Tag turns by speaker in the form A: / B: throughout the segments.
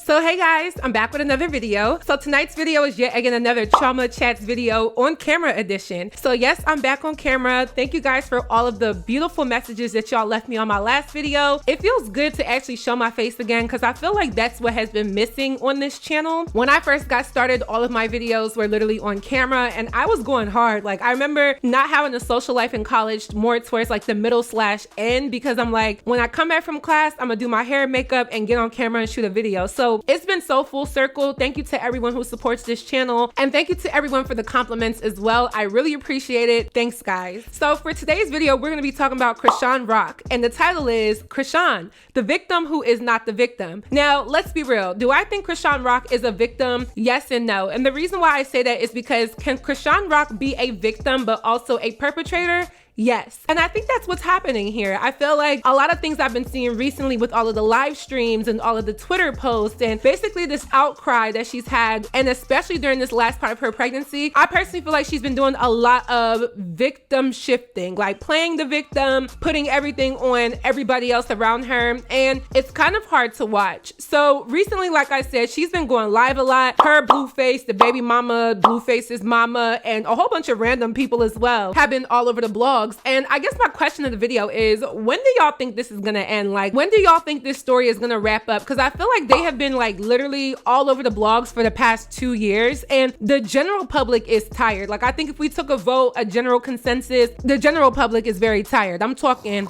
A: So hey guys, I'm back with another video. So tonight's video is yet again another Chioma Chats video on camera edition. So yes, I'm back on camera. Thank you guys for all of the beautiful messages that y'all left me on my last video. It feels good to actually show my face again because I feel like that's what has been missing on this channel. When I first got started, all of my videos were literally on camera and I was going hard. Like I remember not having a social life in college more towards like the middle/end because I'm like, when I come back from class, I'm gonna do my hair and makeup and get on camera and shoot a video. So it's been so full circle. Thank you to everyone who supports this channel and thank you to everyone for the compliments as well. I really appreciate it. Thanks guys. So for today's video, we're going to be talking about Chrisean Rock and the title is Chrisean, the victim who is not the victim. Now let's be real. Do I think Chrisean Rock is a victim? Yes and no. And the reason why I say that is because can Chrisean Rock be a victim but also a perpetrator? Yes. And I think that's what's happening here. I feel like a lot of things I've been seeing recently with all of the live streams and all of the Twitter posts and basically this outcry that she's had, and especially during this last part of her pregnancy, I personally feel like she's been doing a lot of victim shifting, like playing the victim, putting everything on everybody else around her, and it's kind of hard to watch. So recently, like I said, she's been going live a lot. Her, Blueface, the baby mama, Blueface's mama, and a whole bunch of random people as well have been all over the blog. And I guess my question of the video is, when do y'all think this is gonna end? Like, when do y'all think this story is gonna wrap up? Because I feel like they have been like literally all over the blogs for the past 2 years and the general public is tired. Like, I think if we took a vote, a general consensus, the general public is very tired. I'm talking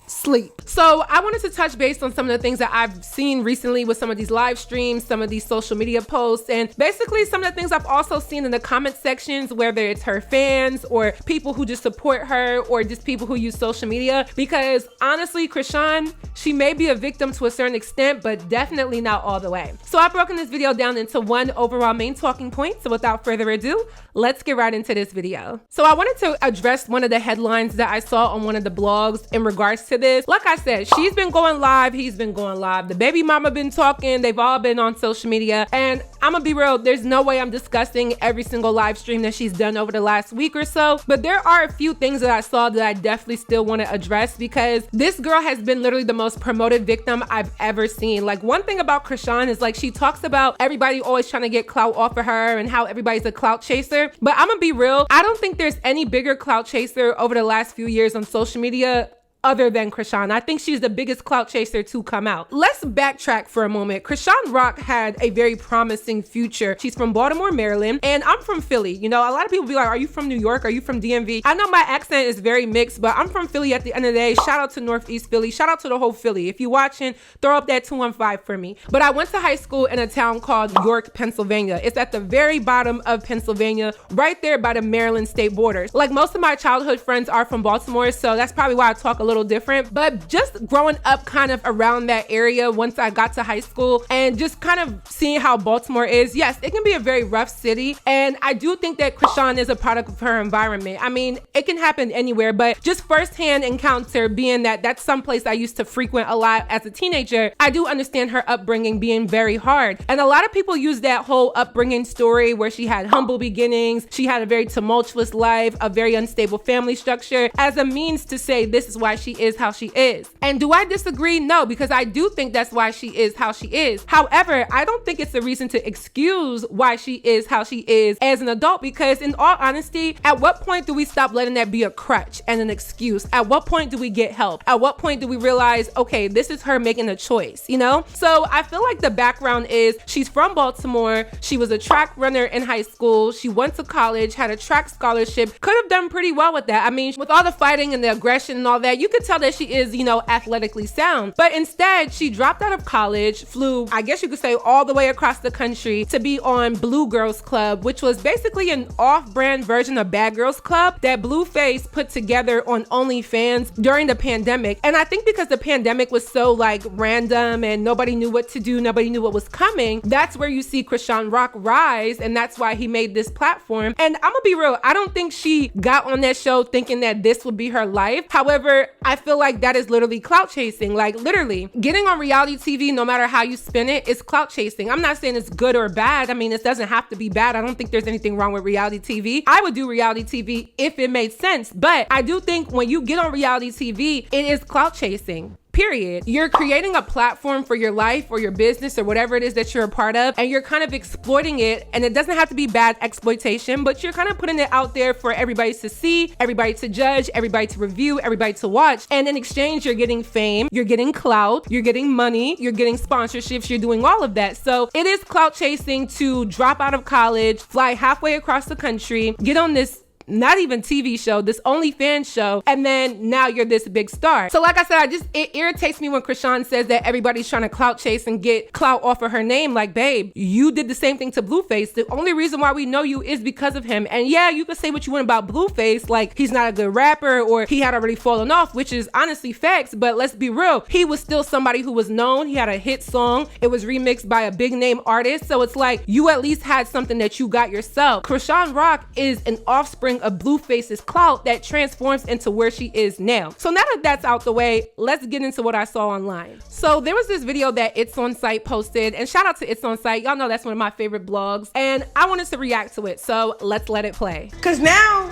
A: sleep. So I wanted to touch base on some of the things that I've seen recently with some of these live streams, some of these social media posts, and basically some of the things I've also seen in the comment sections, whether it's her fans or people who just support her or just people who use social media. Because honestly, Chrisean, she may be a victim to a certain extent, but definitely not all the way. So I've broken this video down into one overall main talking point. So without further ado, let's get right into this video. So I wanted to address one of the headlines that I saw on one of the blogs in regards to this. Like I said, she's been going live, he's been going live, the baby mama been talking, they've all been on social media, and I'm gonna be real, there's no way I'm discussing every single live stream that she's done over the last week or so, but there are a few things that I saw that I definitely still want to address because this girl has been literally the most promoted victim I've ever seen. Like, one thing about Chrisean is like she talks about everybody always trying to get clout off of her and how everybody's a clout chaser, but I'm gonna be real, I don't think there's any bigger clout chaser over the last few years on social media other than Chrisean. I think she's the biggest clout chaser to come out. Let's backtrack for a moment. Chrisean Rock had a very promising future. She's from Baltimore, Maryland, and I'm from Philly. You know, a lot of people be like, are you from New York? Are you from DMV? I know my accent is very mixed, but I'm from Philly at the end of the day. Shout out to Northeast Philly. Shout out to the whole Philly. If you're watching, throw up that 215 for me. But I went to high school in a town called York, Pennsylvania. It's at the very bottom of Pennsylvania, right there by the Maryland state border. Like, most of my childhood friends are from Baltimore, so that's probably why I talk a little different, but just growing up kind of around that area once I got to high school and just kind of seeing how Baltimore is, yes, it can be a very rough city, and I do think that Chrisean is a product of her environment. I mean, it can happen anywhere, but just firsthand encounter being that that's someplace I used to frequent a lot as a teenager, I do understand her upbringing being very hard. And a lot of people use that whole upbringing story where she had humble beginnings, she had a very tumultuous life, a very unstable family structure as a means to say this is why she is how she is. And do I disagree? No, because I do think that's why she is how she is. However, I don't think it's a reason to excuse why she is how she is as an adult, because in all honesty, at what point do we stop letting that be a crutch and an excuse? At what point do we get help? At what point do we realize, okay, this is her making a choice, you know? So I feel like the background is she's from Baltimore. She was a track runner in high school. She went to college, had a track scholarship, could have done pretty well with that. I mean, with all the fighting and the aggression and all that, you could tell that she is, you know, athletically sound. But instead, she dropped out of college, flew, I guess you could say, all the way across the country to be on Blue Girls Club, which was basically an off-brand version of Bad Girls Club that Blueface put together on OnlyFans during the pandemic. And I think because the pandemic was so like random and nobody knew what to do, nobody knew what was coming, that's where you see Chrisean Rock rise, and that's why he made this platform. And I'm gonna be real, I don't think she got on that show thinking that this would be her life. However, I feel like that is literally clout chasing. Like, literally getting on reality TV, no matter how you spin it, is clout chasing. I'm not saying it's good or bad. I mean, it doesn't have to be bad. I don't think there's anything wrong with reality TV. I would do reality TV if it made sense, but I do think when you get on reality TV, it is clout chasing. period. You're creating a platform for your life or your business or whatever it is that you're a part of, and you're kind of exploiting it. And it doesn't have to be bad exploitation, but you're kind of putting it out there for everybody to see, everybody to judge, everybody to review, everybody to watch. And in exchange, you're getting fame, you're getting clout, you're getting money, you're getting sponsorships, you're doing all of that. So it is clout chasing to drop out of college, fly halfway across the country, get on this not even TV show, this OnlyFans show, and then now you're this big star. So like I said, it irritates me when Chrisean says that everybody's trying to clout chase and get clout off of her name. Like, babe, you did the same thing to Blueface. The only reason why we know you is because of him. And yeah, you can say what you want about Blueface, like he's not a good rapper or he had already fallen off, which is honestly facts, but let's be real. He was still somebody who was known. He had a hit song. It was remixed by a big name artist. So it's like, you at least had something that you got yourself. Chrisean Rock is an offspring of Blueface's clout that transforms into where she is now. So now that that's out the way, let's get into what I saw online. So there was this video that It's On Site posted, and shout out to It's On Site. Y'all know that's one of my favorite blogs, and I wanted to react to it. So let's let it play.
B: Cause now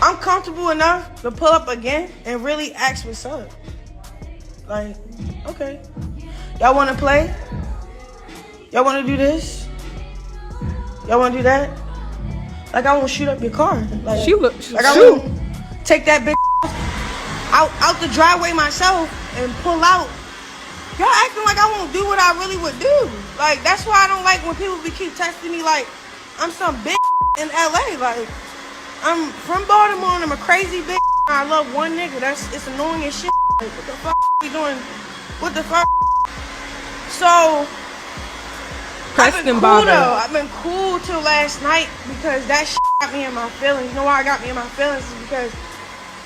B: I'm comfortable enough to pull up again and really ask what's up. Like, okay, y'all wanna play? Y'all wanna do this? Y'all wanna do that? Like, I won't shoot up your car. Like, I won't take that bitch out the driveway myself and pull out. Y'all acting like I won't do what I really would do. Like, that's why I don't like when people keep texting me like I'm some bitch in LA. Like, I'm from Baltimore and I'm a crazy bitch. I love one nigga. It's annoying as shit. Like, what the fuck we doing? What the fuck? So I've been cool till last night because that shit got me in my feelings. You know why I got me in my feelings is because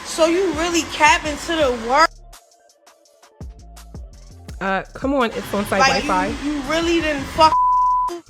B: so you really cap into the world.
A: Come on, It's On Site
B: like
A: Wi-Fi.
B: You really didn't fuck.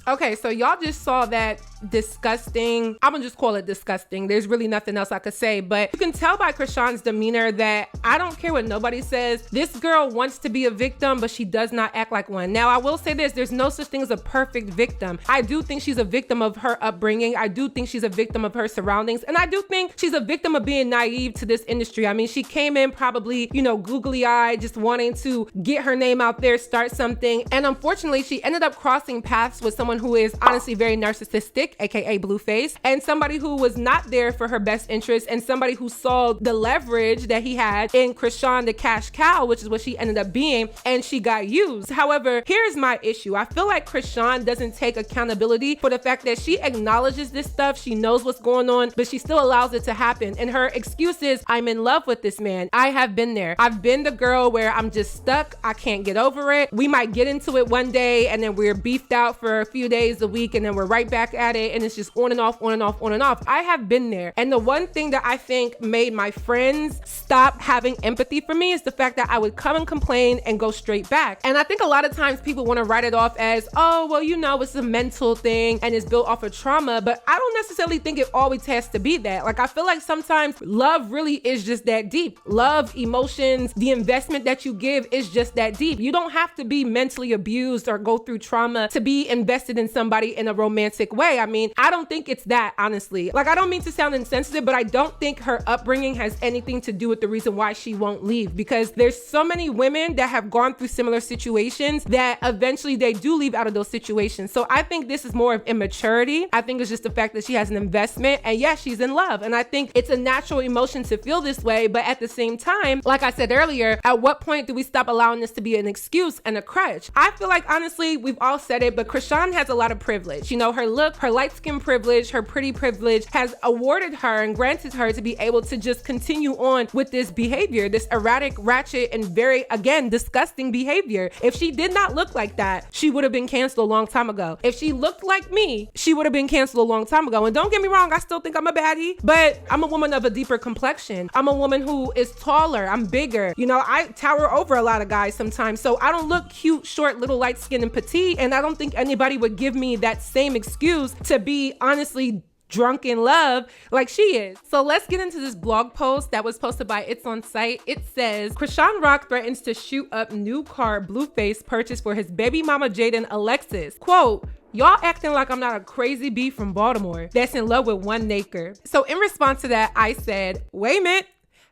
A: Okay, so y'all just saw that disgusting, I'm gonna just call it disgusting. There's really nothing else I could say, but you can tell by Chrisean's demeanor that I don't care what nobody says. This girl wants to be a victim, but she does not act like one. Now, I will say this, there's no such thing as a perfect victim. I do think she's a victim of her upbringing. I do think she's a victim of her surroundings. And I do think she's a victim of being naive to this industry. I mean, she came in probably, you know, googly-eyed, just wanting to get her name out there, start something. And unfortunately, she ended up crossing paths with someone who is honestly very narcissistic, aka Blueface, and somebody who was not there for her best interest, and somebody who saw the leverage that he had in Chrisean, the cash cow, which is what she ended up being, and she got used. However, here's my issue. I feel like Chrisean doesn't take accountability for the fact that she acknowledges this stuff, she knows what's going on, but she still allows it to happen. And her excuse is, I'm in love with this man. I have been there. I've been the girl where I'm just stuck. I can't get over it. We might get into it one day, and then we're beefed out for a few days a week, and then we're right back at it, and it's just on and off, on and off, on and off. I have been there. And the one thing that I think made my friends stop having empathy for me is the fact that I would come and complain and go straight back. And I think a lot of times people want to write it off as, oh, well, you know, it's a mental thing and it's built off of trauma, but I don't necessarily think it always has to be that. Like, I feel like sometimes love really is just that deep. Love, emotions, the investment that you give is just that deep. You don't have to be mentally abused or go through trauma to be invested in somebody in a romantic way. I mean, I don't think it's that, honestly. Like, I don't mean to sound insensitive, but I don't think her upbringing has anything to do with the reason why she won't leave, because there's so many women that have gone through similar situations that eventually they do leave out of those situations. So I think this is more of immaturity. I think it's just the fact that she has an investment, and yes, she's in love. And I think it's a natural emotion to feel this way, but at the same time, like I said earlier, at what point do we stop allowing this to be an excuse and a crutch? I feel like, honestly, we've all said it, but Chrisean has a lot of privilege. You know, her look, her light skin privilege, her pretty privilege has awarded her and granted her to be able to just continue on with this behavior, this erratic, ratchet, and very, again, disgusting behavior. If she did not look like that, she would have been canceled a long time ago. If she looked like me, she would have been canceled a long time ago. And don't get me wrong, I still think I'm a baddie, but I'm a woman of a deeper complexion. I'm a woman who is taller, I'm bigger. You know, I tower over a lot of guys sometimes, so I don't look cute, short, little, light skin, and petite, and I don't think anybody would give me that same excuse to be honestly drunk in love like she is. So let's get into this blog post that was posted by It's On Site. It says, Chrisean Rock threatens to shoot up new car Blueface purchased for his baby mama Jaden Alexis. Quote, y'all acting like I'm not a crazy bee from Baltimore that's in love with one Naker. So in response to that, I said, wait a minute.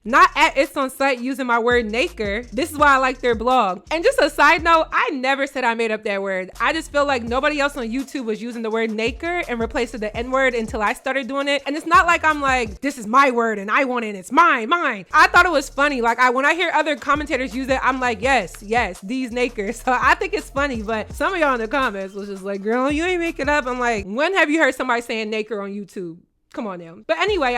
A: not at It's On Site using my word naker. This is why I like their blog. And just a side note, I never said I made up that word. I just feel like nobody else on YouTube was using the word naker and replaced the N-word until I started doing it. And it's not like I'm like, this is my word and I want it, it's mine. I thought it was funny. Like when I hear other commentators use it, I'm like, yes, these nakers. So I think it's funny, but some of y'all in the comments was just like, girl, you ain't make it up. I'm like, when have you heard somebody saying naker on YouTube? Come on now. But anyway,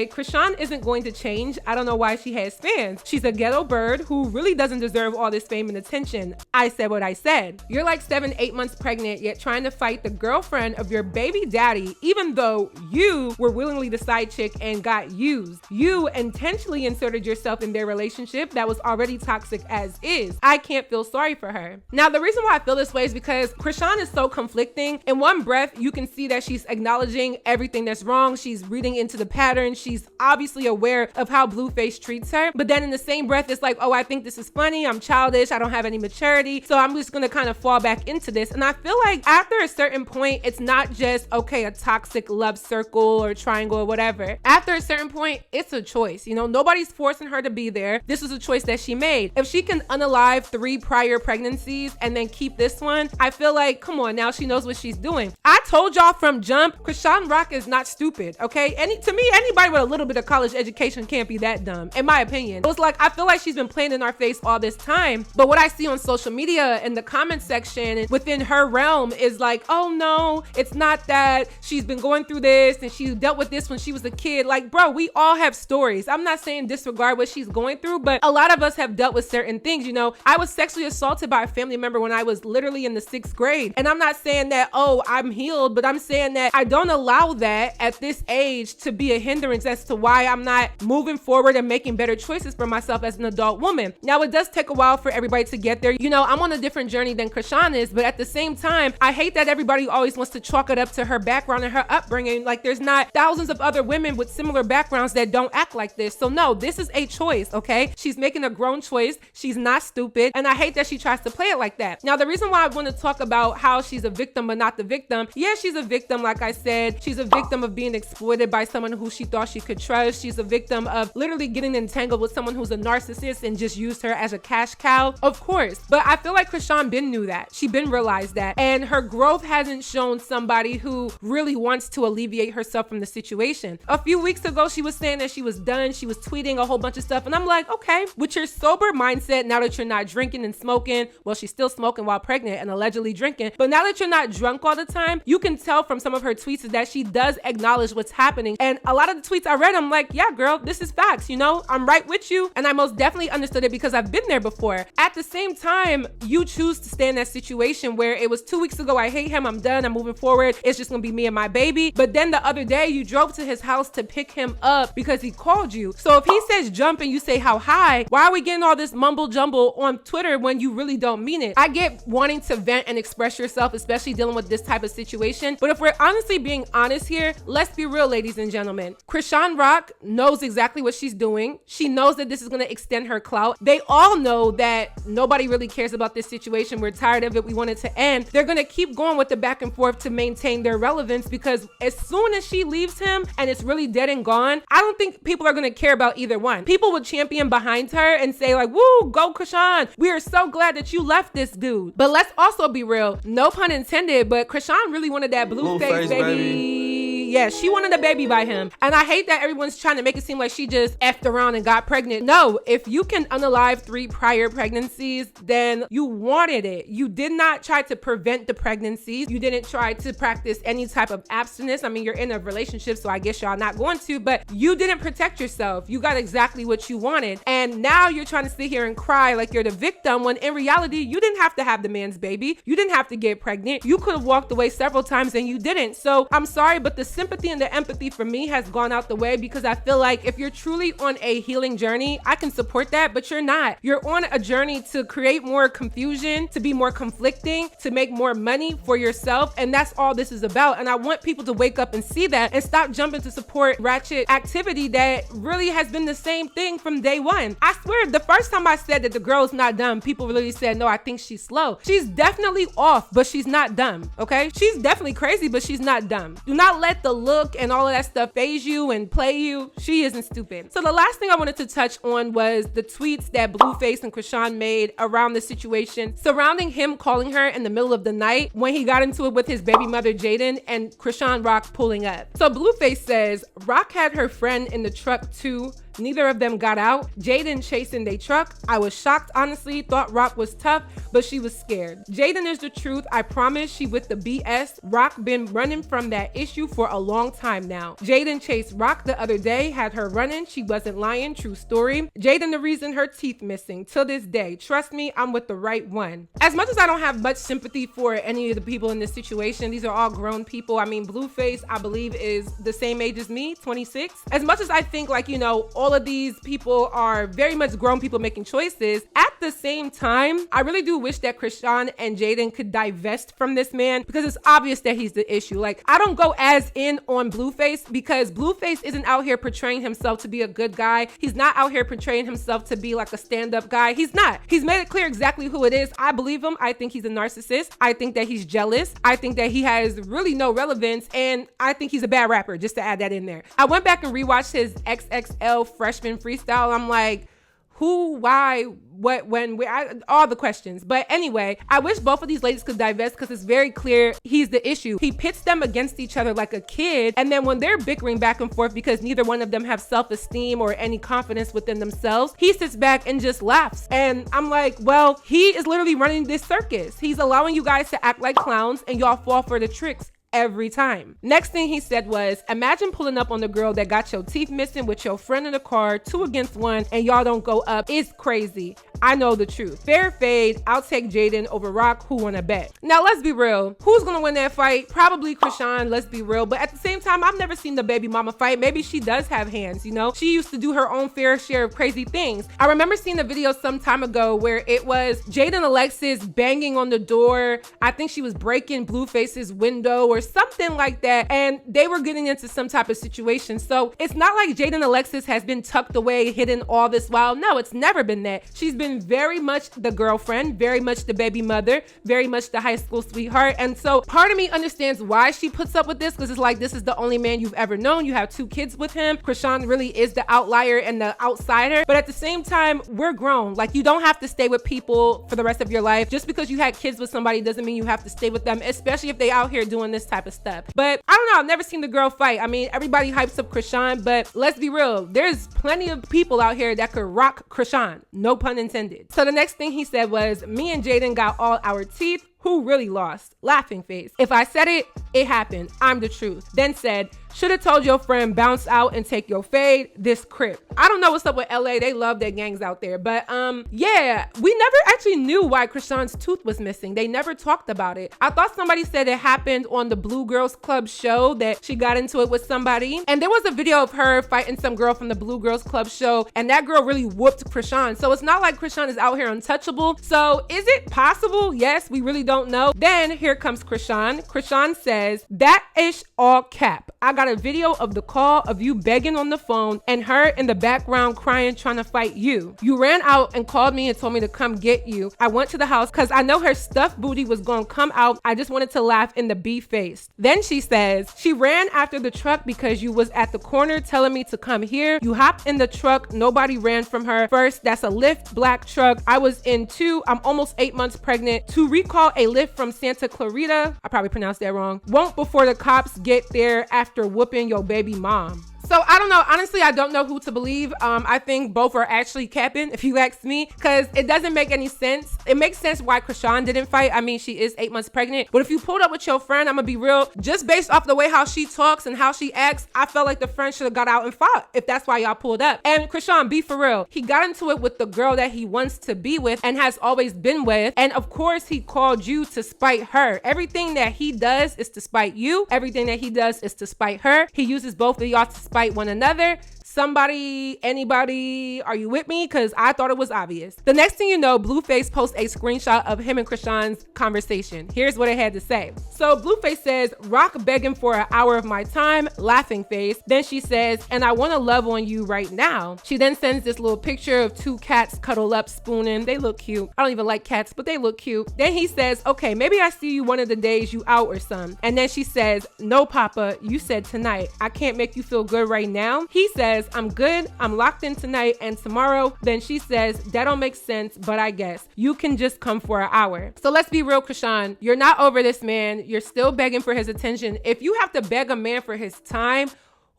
A: Chrisean isn't going to change. I don't know why she has fans. She's a ghetto bird who really doesn't deserve all this fame and attention. I said what I said. You're like 7-8 months pregnant, yet trying to fight the girlfriend of your baby daddy, even though you were willingly the side chick and got used. You intentionally inserted yourself in their relationship that was already toxic as is. I can't feel sorry for her. Now, the reason why I feel this way is because Chrisean is so conflicting. In one breath, you can see that she's acknowledging everything that's wrong. She's reading into the pattern. She's obviously aware of how Blueface treats her. But then in the same breath, it's like, oh, I think this is funny. I'm childish. I don't have any maturity. So I'm just going to kind of fall back into this. And I feel like after a certain point, it's not just, okay, a toxic love circle or triangle or whatever. After a certain point, it's a choice. You know, nobody's forcing her to be there. This was a choice that she made. If she can unalive 3 prior pregnancies and then keep this one, I feel like, come on, now she knows what she's doing. I told y'all from jump, Chrisean Rock is not stupid, okay? To me, anybody with a little bit of college education can't be that dumb, in my opinion. It was like, I feel like she's been playing in our face all this time, but what I see on social media in the comment section within her realm is like, oh no, it's not that. She's been going through this and she dealt with this when she was a kid. Like, bro, we all have stories. I'm not saying disregard what she's going through, but a lot of us have dealt with certain things. You know, I was sexually assaulted by a family member when I was literally in the 6th grade. And I'm not saying that, oh, I'm healed, but I'm saying that I don't allow that at this age to be a hindrance as to why I'm not moving forward and making better choices for myself as an adult woman. Now, it does take a while for everybody to get there. You know, I'm on a different journey than Chrisean is, but at the same time, I hate that everybody always wants to chalk it up to her background and her upbringing. Like, there's not thousands of other women with similar backgrounds that don't act like this. So no, this is a choice, okay? She's making a grown choice. She's not stupid. And I hate that she tries to play it like that. Now, the reason why I want to talk about how she's a victim but not the victim, yeah, she's a victim. Like I said, she's a victim of being exploited by someone who she thought she could trust. She's a victim of literally getting entangled with someone who's a narcissist and just used her as a cash cow, of course. But I feel like Chrisean been knew that. She been realized that. And her growth hasn't shown somebody who really wants to alleviate herself from the situation. A few weeks ago, she was saying that she was done. She was tweeting a whole bunch of stuff. And I'm like, okay, with your sober mindset, now that you're not drinking and smoking, well, she's still smoking while pregnant and allegedly drinking. But now that you're not drunk all the time, you can tell from some of her tweets that she does acknowledge what's happening. And a lot of the tweets I read, I'm like, yeah, girl, this is facts. You know, I'm right with you. And I most definitely understood it because I've been there before. At the same time, you choose to stay in that situation where it was 2 weeks ago, I hate him, I'm done, I'm moving forward, it's just gonna be me and my baby. But then the other day, you drove to his house to pick him up because he called you. So if he says jump and you say how high, why are we getting all this mumble jumble on Twitter when you really don't mean it? I get wanting to vent and express yourself, especially dealing with this type of situation. But if we're honestly being honest here, let's be real, ladies and gentlemen. Chrisean Rock knows exactly what she's doing. She knows that this is gonna extend her clout. They all know that nobody really cares about this situation. We're tired of it. We want it to end. They're gonna keep going with the back and forth to maintain their relevance because as soon as she leaves him and it's really dead and gone, I don't think people are gonna care about either one. People will champion behind her and say like, woo, go Chrisean. We are so glad that you left this dude. But let's also be real. No pun intended, but Chrisean really wanted that Blueface baby. Yeah, she wanted a baby by him. And I hate that everyone's trying to make it seem like she just effed around and got pregnant. No, if you can unalive 3 prior pregnancies, then you wanted it. You did not try to prevent the pregnancies. You didn't try to practice any type of abstinence. I mean, you're in a relationship, so I guess y'all not going to, but you didn't protect yourself. You got exactly what you wanted. And now you're trying to sit here and cry like you're the victim when in reality, you didn't have to have the man's baby. You didn't have to get pregnant. You could have walked away several times and you didn't. So I'm sorry, but the sympathy and the empathy for me has gone out the way because I feel like if you're truly on a healing journey, I can support that, but you're not. You're on a journey to create more confusion, to be more conflicting, to make more money for yourself. And that's all this is about. And I want people to wake up and see that and stop jumping to support ratchet activity that really has been the same thing from day one. I swear, the first time I said that the girl's not dumb, people really said, no, I think she's slow. She's definitely off, but she's not dumb, okay? She's definitely crazy, but she's not dumb. Do not let the look and all of that stuff phase you and play you, she isn't stupid. So the last thing I wanted to touch on was the tweets that Blueface and Chrisean made around the situation surrounding him calling her in the middle of the night when he got into it with his baby mother Jaden and Chrisean Rock pulling up. So Blueface says, Rock had her friend in the truck too. Neither of them got out. Jaden chasing they truck. I was shocked, honestly. Thought Rock was tough, but she was scared. Jaden is the truth. I promise she with the BS. Rock been running from that issue for a long time now. Jaden chased Rock the other day, had her running. She wasn't lying. True story. Jaden the reason her teeth missing. Till this day. Trust me, I'm with the right one. As much as I don't have much sympathy for any of the people in this situation, these are all grown people. I mean, Blueface, I believe, is the same age as me, 26. As much as I think, like, you know, all of these people are very much grown people making choices, at the same time, I really do wish that Chrisean and Jaden could divest from this man, because it's obvious that he's the issue. Like, I don't go as in on Blueface because Blueface isn't out here portraying himself to be a good guy. He's not out here portraying himself to be like a stand-up guy. He's not. He's made it clear exactly who it is. I believe him. I think he's a narcissist. I think that he's jealous. I think that he has really no relevance, and I think he's a bad rapper, just to add that in there. I went back and rewatched his XXL freshman freestyle. I'm like, who, why, what, when, where, all the questions. But anyway, I wish both of these ladies could divest because it's very clear he's the issue. He pits them against each other like a kid, and then when they're bickering back and forth because neither one of them have self-esteem or any confidence within themselves, he sits back and just laughs. And I'm like, well, he is literally running this circus. He's allowing you guys to act like clowns and y'all fall for the tricks every time. Next thing he said was, imagine pulling up on the girl that got your teeth missing with your friend in the car, 2 against 1, and y'all don't go up. It's crazy. I know the truth. Fair fade. I'll take Jaden over Rock. Who wanna bet? Now let's be real. Who's gonna win that fight? Probably Chrisean, let's be real. But at the same time, I've never seen the baby mama fight. Maybe she does have hands, you know? She used to do her own fair share of crazy things. I remember seeing a video some time ago where it was Jaden Alexis banging on the door. I think she was breaking Blueface's window or something like that, and they were getting into some type of situation. So it's not like Jaden Alexis has been tucked away, hidden all this while. No, it's never been that. She's been very much the girlfriend, very much the baby mother, very much the high school sweetheart. And so part of me understands why she puts up with this, because it's like, this is the only man you've ever known. You have 2 kids with him. Chrisean really is the outlier and the outsider. But at the same time, we're grown. Like, you don't have to stay with people for the rest of your life. Just because you had kids with somebody doesn't mean you have to stay with them, especially if they out here doing this type of stuff. But I don't know, I've never seen the girl fight. I mean, everybody hypes up Chrisean, but let's be real, there's plenty of people out here that could rock Chrisean, no pun intended. So the next thing he said was, me and Jaden got all our teeth. Who really lost? Laughing face. If I said it, it happened. I'm the truth. Then said, should have told your friend bounce out and take your fade. This crip. I don't know what's up with LA. They love their gangs out there. But yeah, we never actually knew why Chrisean's tooth was missing. They never talked about it. I thought somebody said it happened on the Blue Girls Club show, that she got into it with somebody. And there was a video of her fighting some girl from the Blue Girls Club show, and that girl really whooped Chrisean. So it's not like Chrisean is out here untouchable. So is it possible? Yes, we really don't know. Then here comes Chrisean. Chrisean says, that ish all cap. I got a video of the call of you begging on the phone and her in the background crying, trying to fight you. You ran out and called me and told me to come get you. I went to the house because I know her stuffed booty was going to come out. I just wanted to laugh in the B face. Then she says, she ran after the truck because you was at the corner telling me to come here. You hopped in the truck. Nobody ran from her. First, that's a Lyft black truck. I was in 2. I'm almost 8 months pregnant. To recall a Lyft from Santa Clarita, I probably pronounced that wrong, won't before the cops get there after whooping your baby mom. So I don't know. Honestly, I don't know who to believe. I think both are actually capping, if you ask me, because it doesn't make any sense. It makes sense why Chrisean didn't fight. I mean, she is 8 months pregnant. But if you pulled up with your friend, I'm gonna be real, just based off the way how she talks and how she acts, I felt like the friend should have got out and fought, if that's why y'all pulled up. And Chrisean, be for real. He got into it with the girl that he wants to be with and has always been with. And of course, he called you to spite her. Everything that he does is to spite you. Everything that he does is to spite her. He uses both of y'all to spite one another. Somebody, anybody, are you with me? Because I thought it was obvious. The next thing you know, Blueface posts a screenshot of him and Chrisean's conversation. Here's what it had to say. So Blueface says, Rock begging for an hour of my time, laughing face. Then she says, and I want to love on you right now. She then sends this little picture of two cats cuddled up spooning. They look cute. I don't even like cats, but they look cute. Then he says, okay, maybe I see you one of the days you out or some. And then she says, no, Papa, you said tonight. I can't make you feel good right now. He says, I'm good. I'm locked in tonight and tomorrow. Then she says, that don't make sense, but I guess you can just come for an hour. So let's be real, Chrisean. You're not over this man. You're still begging for his attention. If you have to beg a man for his time,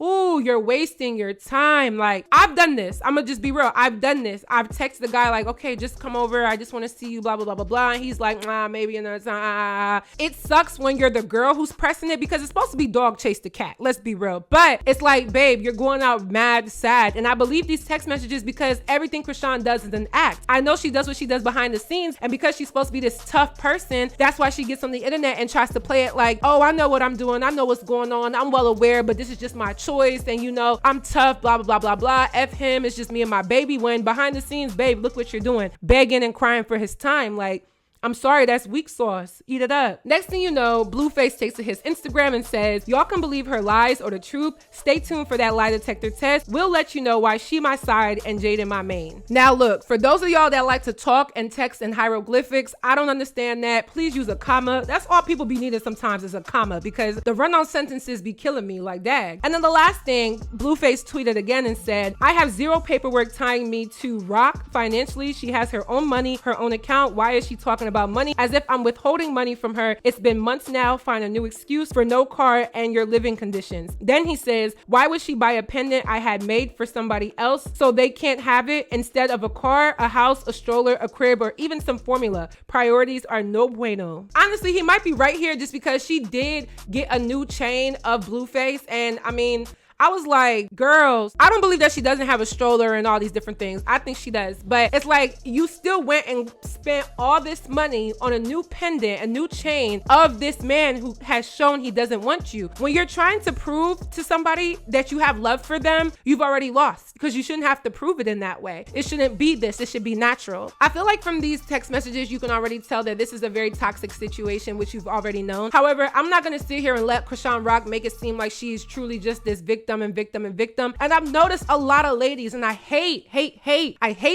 A: ooh, you're wasting your time. Like, I've done this. I'm gonna just be real. I've done this. I've texted the guy like, okay, just come over. I just want to see you, blah, blah, blah, blah, blah. And he's like, maybe another time. It sucks when you're the girl who's pressing it because it's supposed to be dog chase the cat. Let's be real. But it's like, babe, you're going out mad, sad. And I believe these text messages because everything Chrisean does is an act. I know she does what she does behind the scenes. And because she's supposed to be this tough person, that's why she gets on the internet and tries to play it like, oh, I know what I'm doing. I know what's going on. I'm well aware, but this is just my choice. And you know, I'm tough, blah, blah, blah, blah, blah. F him, it's just me and my baby. When behind the scenes, babe, look what you're doing. Begging and crying for his time. Like, I'm sorry, that's weak sauce. Eat it up. Next thing you know, Blueface takes to his Instagram and says, y'all can believe her lies or the truth. Stay tuned for that lie detector test. We'll let you know why she my side and Jaden my main. Now look, for those of y'all that like to talk and text in hieroglyphics, I don't understand that. Please use a comma. That's all people be needing sometimes is a comma because the run-on sentences be killing me like that. And then the last thing, Blueface tweeted again and said, I have zero paperwork tying me to Rock financially. She has her own money, her own account. Why is she talking about money as if I'm withholding money from her? It's been months now. Find a new excuse for no car and your living conditions. Then he says, why would she buy a pendant I had made for somebody else so they can't have it instead of a car, a house, a stroller, a crib, or even some formula? Priorities are no bueno. Honestly, he might be right here just because she did get a new chain of Blueface. And I mean, I was like, girls, I don't believe that she doesn't have a stroller and all these different things. I think she does. But it's like, you still went and spent all this money on a new pendant, a new chain of this man who has shown he doesn't want you. When you're trying to prove to somebody that you have love for them, you've already lost because you shouldn't have to prove it in that way. It shouldn't be this. It should be natural. I feel like from these text messages, you can already tell that this is a very toxic situation, which you've already known. However, I'm not going to sit here and let Chrisean Rock make it seem like she's truly just this victim. And I've noticed a lot of ladies, and I hate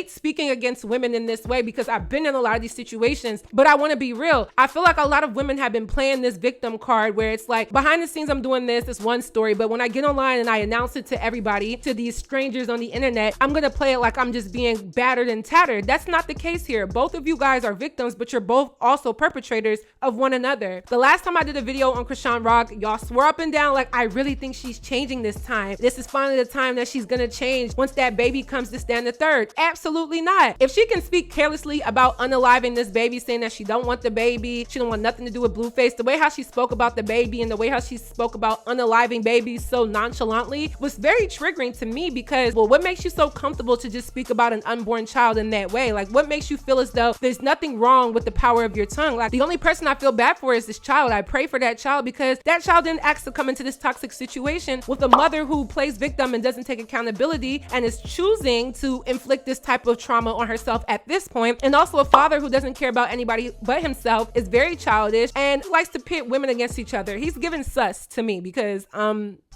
A: speaking against women in this way because I've been in a lot of these situations, but I want to be real. I feel like a lot of women have been playing this victim card where it's like, behind the scenes, I'm doing this, it's one story, but when I get online and I announce it to everybody, to these strangers on the internet, I'm going to play it like I'm just being battered and tattered. That's not the case here. Both of you guys are victims, but you're both also perpetrators of one another. The last time I did a video on Chrisean Rock, y'all swore up and down like, I really think she's changing this time. This is finally the time that she's gonna change once that baby comes to stand the third. Absolutely not. If she can speak carelessly about unaliving this baby, saying that she don't want the baby, she don't want nothing to do with Blueface, the way how she spoke about the baby and the way how she spoke about unaliving babies so nonchalantly was very triggering to me because, well, what makes you so comfortable to just speak about an unborn child in that way? Like, what makes you feel as though there's nothing wrong with the power of your tongue? Like, the only person I feel bad for is this child. I pray for that child because that child didn't ask to come into this toxic situation with a mother who plays victim and doesn't take accountability and is choosing to inflict this type of trauma on herself at this point. And also a father who doesn't care about anybody but himself, is very childish and likes to pit women against each other. He's given sus to me because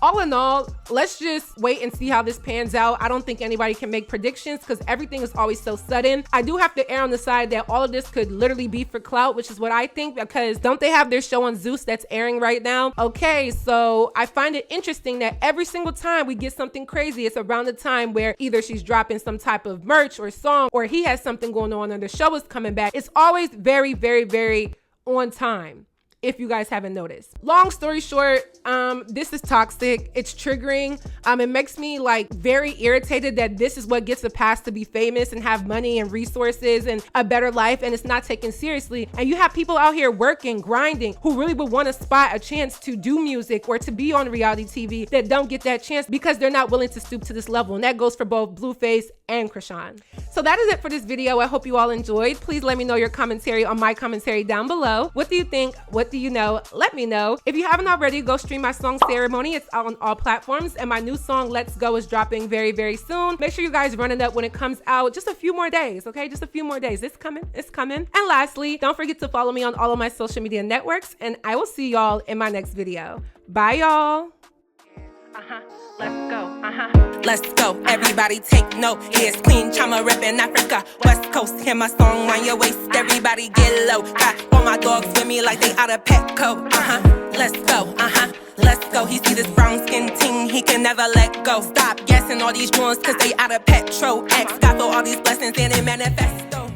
A: all in all, let's just wait and see how this pans out. I don't think anybody can make predictions because everything is always so sudden. I do have to err on the side that all of this could literally be for clout, which is what I think, because don't they have their show on Zeus that's airing right now? Okay, so I find it interesting that every single time we get something crazy, it's around the time where either she's dropping some type of merch or song, or he has something going on and the show is coming back. It's always very, very, very on time, if you guys haven't noticed. Long story short, this is toxic. It's triggering. It makes me like very irritated that this is what gets a pass to be famous and have money and resources and a better life, and it's not taken seriously. And you have people out here working, grinding, who really would want to spot a chance to do music or to be on reality TV that don't get that chance because they're not willing to stoop to this level. And that goes for both Blueface and Chrisean. So that is it for this video. I hope you all enjoyed. Please let me know your commentary on my commentary down below. What do you think? What do you know? Let me know. If you haven't already, go stream my song Ceremony. It's out on all platforms, and my new song Let's Go is dropping very, very soon. Make sure you guys run it up when it comes out. Just a few more days, okay? Just a few more days. It's coming. It's coming. And lastly, don't forget to follow me on all of my social media networks, and I will see y'all in my next video. Bye, y'all.
C: Let's go, Let's go, everybody take note. Here's Queen Chioma reppin' Africa, West Coast. Hear my song on your waist, everybody get low. Got all my dogs with me like they out of Petco. Let's go, let's go. He see this brown skin ting, he can never let go. Stop guessing all these joints cause they out of petrol. X got for all these blessings in it manifesto.